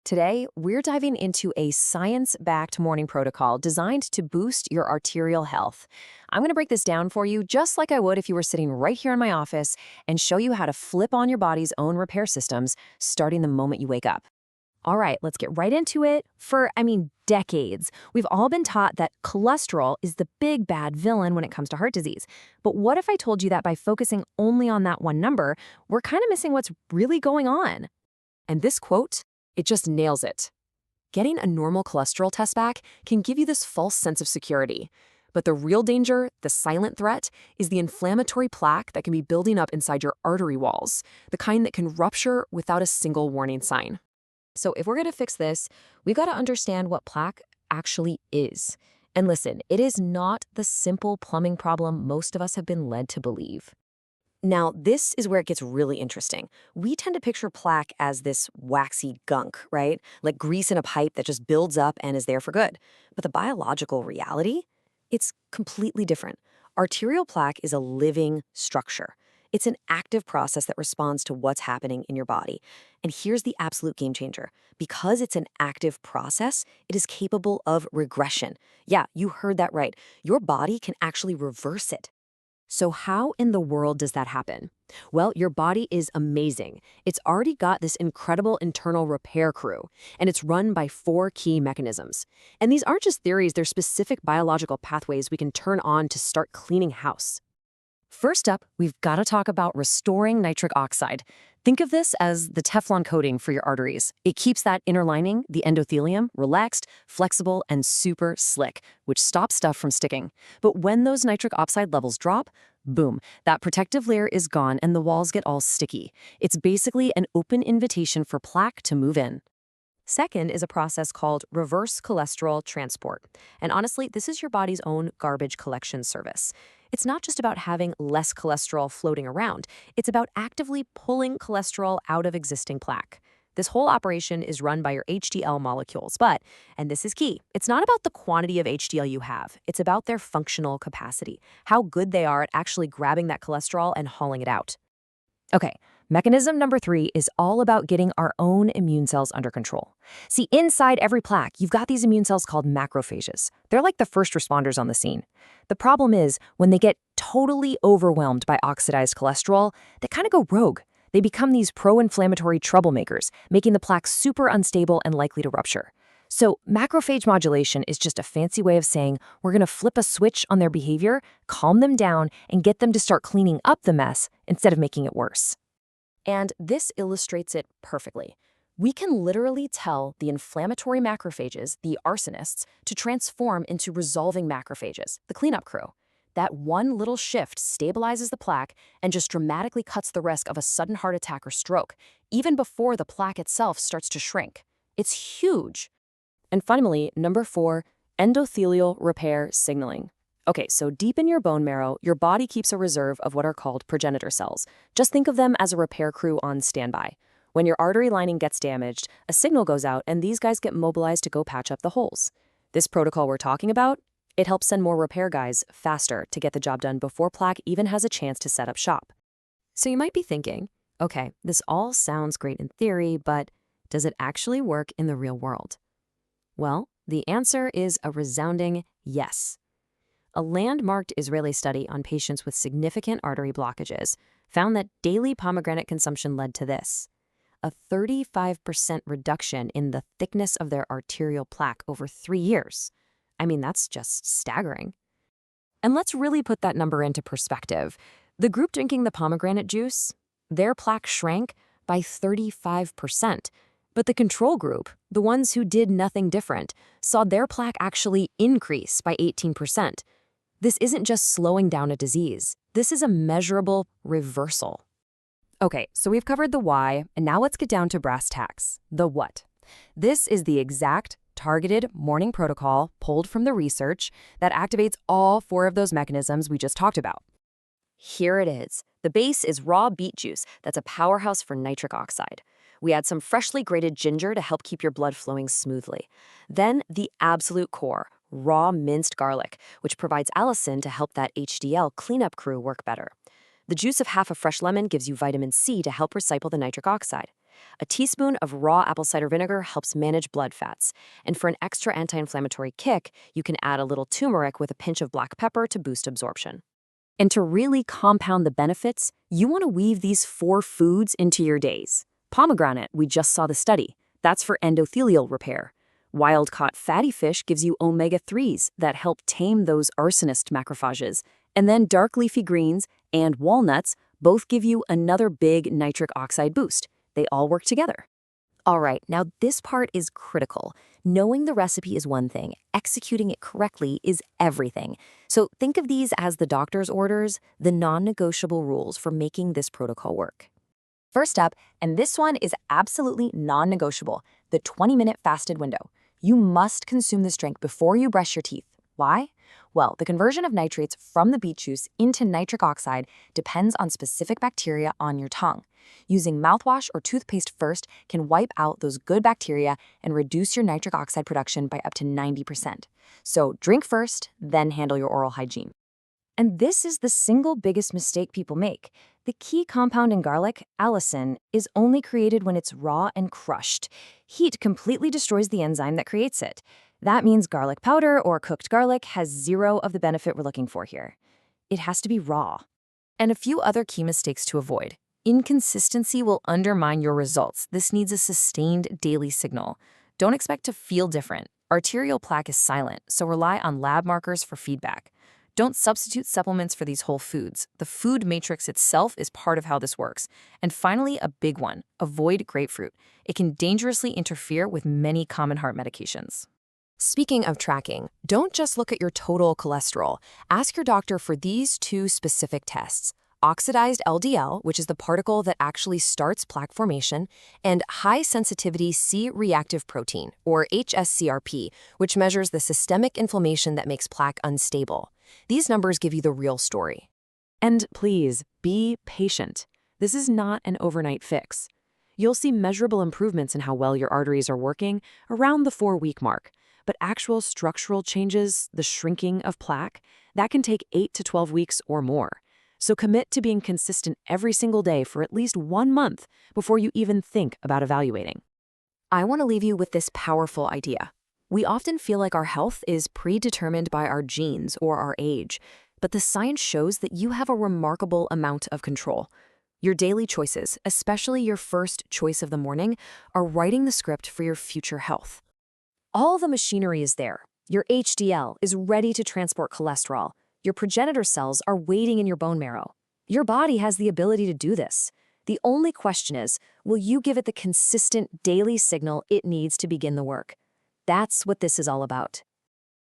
Today, we're diving into a science-backed morning protocol designed to boost your arterial health. I'm going to break this down for you just like I would if you were sitting right here in my office and show you how to flip on your body's own repair systems starting the moment you wake up. All right, let's get right into it. For decades, we've all been taught that cholesterol is the big bad villain when it comes to heart disease. But what if I told you that by focusing only on that one number, we're kind of missing what's really going on? And this quote, it just nails it. Getting a normal cholesterol test back can give you this false sense of security. But the real danger, the silent threat, is the inflammatory plaque that can be building up inside your artery walls, the kind that can rupture without a single warning sign. So if we're going to fix this, we've got to understand what plaque actually is. And listen, it is not the simple plumbing problem most of us have been led to believe. Now, this is where it gets really interesting. We tend to picture plaque as this waxy gunk, right? Like grease in a pipe that just builds up and is there for good. But the biological reality? It's completely different. Arterial plaque is a living structure. It's an active process that responds to what's happening in your body. And here's the absolute game changer. Because it's an active process, it is capable of regression. Yeah, you heard that right. Your body can actually reverse it. So how in the world does that happen? Well, your body is amazing. It's already got this incredible internal repair crew, and it's run by 4 key mechanisms. And these aren't just theories, they're specific biological pathways we can turn on to start cleaning house. First up, we've got to talk about restoring nitric oxide. Think of this as the Teflon coating for your arteries. It keeps that inner lining, the endothelium, relaxed, flexible, and super slick, which stops stuff from sticking. But when those nitric oxide levels drop, boom, that protective layer is gone and the walls get all sticky. It's basically an open invitation for plaque to move in. Second is a process called reverse cholesterol transport. And honestly, this is your body's own garbage collection service. It's not just about having less cholesterol floating around. It's about actively pulling cholesterol out of existing plaque. This whole operation is run by your HDL molecules, but, and this is key, it's not about the quantity of HDL you have. It's about their functional capacity, how good they are at actually grabbing that cholesterol and hauling it out. Okay, mechanism number 3 is all about getting our own immune cells under control. See, inside every plaque, you've got these immune cells called macrophages. They're like the first responders on the scene. The problem is, when they get totally overwhelmed by oxidized cholesterol, they kind of go rogue. They become these pro-inflammatory troublemakers, making the plaque super unstable and likely to rupture. So macrophage modulation is just a fancy way of saying we're going to flip a switch on their behavior, calm them down, and get them to start cleaning up the mess instead of making it worse. And this illustrates it perfectly. We can literally tell the inflammatory macrophages, the arsonists, to transform into resolving macrophages, the cleanup crew. That one little shift stabilizes the plaque and just dramatically cuts the risk of a sudden heart attack or stroke, even before the plaque itself starts to shrink. It's huge. And finally, number 4, endothelial repair signaling. Okay, so deep in your bone marrow, your body keeps a reserve of what are called progenitor cells. Just think of them as a repair crew on standby. When your artery lining gets damaged, a signal goes out and these guys get mobilized to go patch up the holes. This protocol we're talking about, it helps send more repair guys faster to get the job done before plaque even has a chance to set up shop. So you might be thinking, okay, this all sounds great in theory, but does it actually work in the real world? Well, the answer is a resounding yes. A landmarked Israeli study on patients with significant artery blockages found that daily pomegranate consumption led to this: a 35% reduction in the thickness of their arterial plaque over 3 years. That's just staggering. And let's really put that number into perspective. The group drinking the pomegranate juice, their plaque shrank by 35%. But the control group, the ones who did nothing different, saw their plaque actually increase by 18%. This isn't just slowing down a disease. This is a measurable reversal. Okay, so we've covered the why, and now let's get down to brass tacks, the what. This is the exact targeted morning protocol pulled from the research that activates all 4 of those mechanisms we just talked about. Here it is. The base is raw beet juice that's a powerhouse for nitric oxide. We add some freshly grated ginger to help keep your blood flowing smoothly. Then the absolute core, raw minced garlic, which provides allicin to help that HDL cleanup crew work better. The juice of half a fresh lemon gives you vitamin C to help recycle the nitric oxide. A teaspoon of raw apple cider vinegar helps manage blood fats. And for an extra anti-inflammatory kick, you can add a little turmeric with a pinch of black pepper to boost absorption. And to really compound the benefits, you want to weave these 4 foods into your days. Pomegranate, we just saw the study. That's for endothelial repair. Wild-caught fatty fish gives you omega-3s that help tame those arsonist macrophages. And then dark leafy greens and walnuts both give you another big nitric oxide boost. They all work together. All right, now this part is critical. Knowing the recipe is one thing, executing it correctly is everything. So think of these as the doctor's orders, the non-negotiable rules for making this protocol work. First up, and this one is absolutely non-negotiable, the 20-minute fasted window. You must consume this drink before you brush your teeth. Why? Well, the conversion of nitrates from the beet juice into nitric oxide depends on specific bacteria on your tongue. Using mouthwash or toothpaste first can wipe out those good bacteria and reduce your nitric oxide production by up to 90%. So drink first, then handle your oral hygiene. And this is the single biggest mistake people make. The key compound in garlic, allicin, is only created when it's raw and crushed. Heat completely destroys the enzyme that creates it. That means garlic powder or cooked garlic has zero of the benefit we're looking for here. It has to be raw. And a few other key mistakes to avoid. Inconsistency will undermine your results. This needs a sustained daily signal. Don't expect to feel different. Arterial plaque is silent, so rely on lab markers for feedback. Don't substitute supplements for these whole foods. The food matrix itself is part of how this works. And finally, a big one, avoid grapefruit. It can dangerously interfere with many common heart medications. Speaking of tracking, don't just look at your total cholesterol. Ask your doctor for these 2 specific tests: oxidized LDL, which is the particle that actually starts plaque formation, and high-sensitivity C-reactive protein, or HSCRP, which measures the systemic inflammation that makes plaque unstable. These numbers give you the real story. And please, be patient. This is not an overnight fix. You'll see measurable improvements in how well your arteries are working around the 4-week mark. But actual structural changes, the shrinking of plaque, that can take 8 to 12 weeks or more. So commit to being consistent every single day for at least 1 month before you even think about evaluating. I want to leave you with this powerful idea. We often feel like our health is predetermined by our genes or our age, but the science shows that you have a remarkable amount of control. Your daily choices, especially your first choice of the morning, are writing the script for your future health. All the machinery is there. Your HDL is ready to transport cholesterol. Your progenitor cells are waiting in your bone marrow. Your body has the ability to do this. The only question is, will you give it the consistent daily signal it needs to begin the work? That's what this is all about.